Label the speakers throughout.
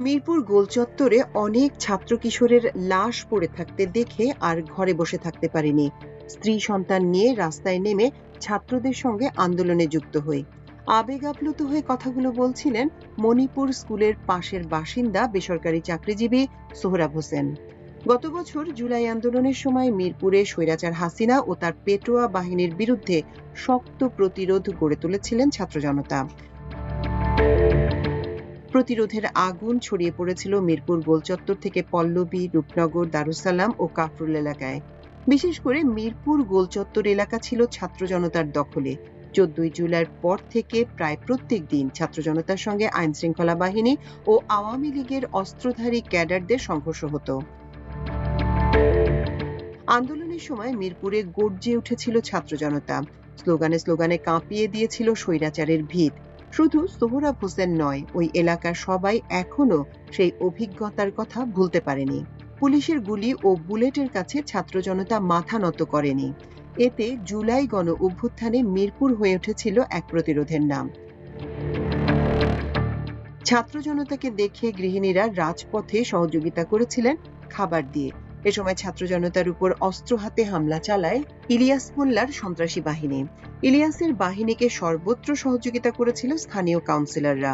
Speaker 1: মিরপুর গোলচত্বরে অনেক ছাত্র কিশোরের লাশ পড়ে থাকতে দেখে আর ঘরে বসে থাকতে পারিনি। স্ত্রী সন্তান নিয়ে রাস্তায় নেমে ছাত্রদের সঙ্গে আন্দোলনে যুক্ত হই। আবেগ আপ্লুত হয়ে কথাগুলো বলছিলেন মণিপুর স্কুলের পাশের বাসিন্দা বেসরকারি চাকরিজীবী সোহরাব হোসেন। গত বছর জুলাই আন্দোলনের সময় মিরপুরে স্বৈরাচার হাসিনা ও তার পেটোয়া বাহিনীর বিরুদ্ধে শক্ত প্রতিরোধ গড়ে তুলেছিলেন ছাত্র জনতা। প্রতিরোধের আগুন ছড়িয়ে পড়েছিল মিরপুর গোলচত্বর থেকে পল্লবী, রূপনগর, দারুসালাম ও কাফরুল এলাকায়। বিশেষ করে মিরপুর গোলচত্বর এলাকা ছিল ছাত্র জনতার দখলে। 14 জুলাইয়ের পর থেকে প্রায় প্রত্যেক দিন ছাত্র জনতার সঙ্গে আইন শৃঙ্খলা বাহিনী ও আওয়ামী লীগের অস্ত্রধারী ক্যাডারদের সংঘর্ষ হতো। আন্দোলনের সময় মিরপুরে গর্জে উঠেছিল ছাত্র জনতা। স্লোগানে স্লোগানে কাঁপিয়ে দিয়েছিল স্বৈরাচারের ভিত। শুধু সোহরাব হোসেন নয়, ওই এলাকার সবাই এখনো সেই অভিজ্ঞতার কথা ভুলতে পারেনি। পুলিশের গুলি ও বুলেটের কাছে ছাত্র জনতা মাথা নত করেনি। এতে জুলাই গণ অভ্যুত্থানে মিরপুর হয়ে উঠেছিল এক প্রতিরোধের নাম। ছাত্র জনতাকে দেখে গৃহিণীরা রাজপথে সহযোগিতা করেছিলেন খাবার দিয়ে। এ সময় ছাত্র জনতার উপর অস্ত্র হাতে হামলা চালায় ইলিয়াস মোল্লার সন্ত্রাসী বাহিনী। ইলিয়াসের বাহিনীকে সর্বত্র সহযোগিতা করেছিল স্থানীয় কাউন্সিলররা।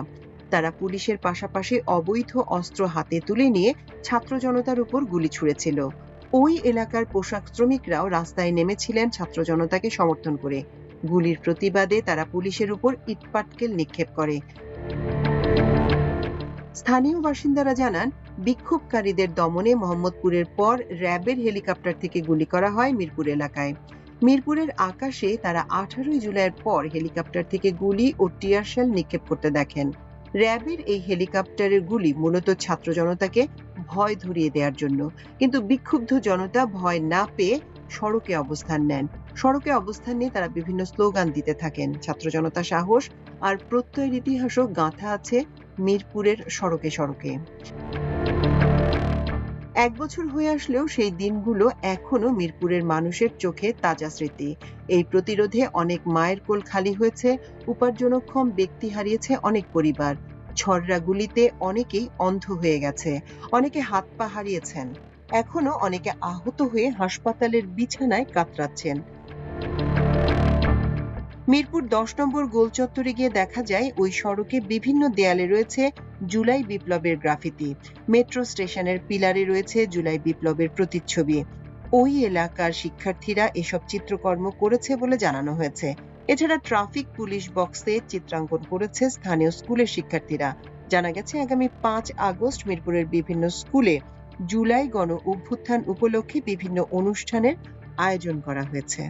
Speaker 1: তারা পুলিশের পাশাপাশি অবৈধ অস্ত্র হাতে তুলে নিয়ে ছাত্র জনতার উপর গুলি ছুড়েছিল। ওই এলাকার পোশাক শ্রমিকরাও রাস্তায় নেমেছিলেন ছাত্র জনতাকে সমর্থন করে। গুলির প্রতিবাদে তারা পুলিশের উপর ইটপাটকেল নিক্ষেপ করে। স্থানীয় বাসিন্দারা জানান, বিক্ষোভকারীদের দমনে মোহাম্মদপুরের পর র্যাবের হেলিকপ্টার থেকে গুলি করা হয় মিরপুর এলাকায়। মিরপুরের আকাশে তারা 18 জুলাইয়ের পর হেলিকপ্টার থেকে গুলি ও টিয়ার শেল নিক্ষেপ করতে দেখেন। র্যাবের এই হেলিকপ্টারের গুলি মূলত ছাত্র জনতাকে ভয় ধরিয়ে দেওয়ার জন্য, কিন্তু বিক্ষুব্ধ জনতা ভয় না পেয়ে সড়কে অবস্থান নেন। সড়কে অবস্থান নিয়ে তারা বিভিন্ন স্লোগান দিতে থাকেন। ছাত্র জনতা সাহস আর প্রত্যয়ের ইতিহাসও গাঁথা আছে মিরপুরের সড়কে সড়কে। 1 বছর হয়ে আসলেও সেই দিনগুলো এখনো মিরপুরের মানুষের চোখে তাজা স্মৃতি। এই প্রতিরোধে অনেক মায়ের কোল খালি হয়েছে, উপার্জনক্ষম ব্যক্তি হারিয়েছে অনেক পরিবার। ছররা গুলিতে অনেকেই অন্ধ হয়ে গেছে, অনেকে হাত পা হারিয়েছেন, এখনো অনেকে আহত হয়ে হাসপাতালের বিছানায় কাতরাচ্ছেন। মিরপুর 10 নম্বর গোলচত্বরে গিয়ে দেখা যায় ওই সড়কে বিভিন্ন দেয়ালে রয়েছে জুলাই বিপ্লবের গ্রাফিতি। মেট্রো স্টেশনের পিলারে রয়েছে জুলাই বিপ্লবের প্রতিচ্ছবি। ওই এলাকার শিক্ষার্থীরা এসব চিত্রকর্ম করেছে বলে জানানো হয়েছে। এছাড়া ট্রাফিক পুলিশ বক্সে চিত্রাঙ্কন করেছে স্থানীয় স্কুলের শিক্ষার্থীরা। জানা গেছে আগামী 5 আগস্ট মিরপুরের বিভিন্ন স্কুলে জুলাই গণ অভ্যুত্থান উপলক্ষে বিভিন্ন অনুষ্ঠানের আয়োজন করা হয়েছে।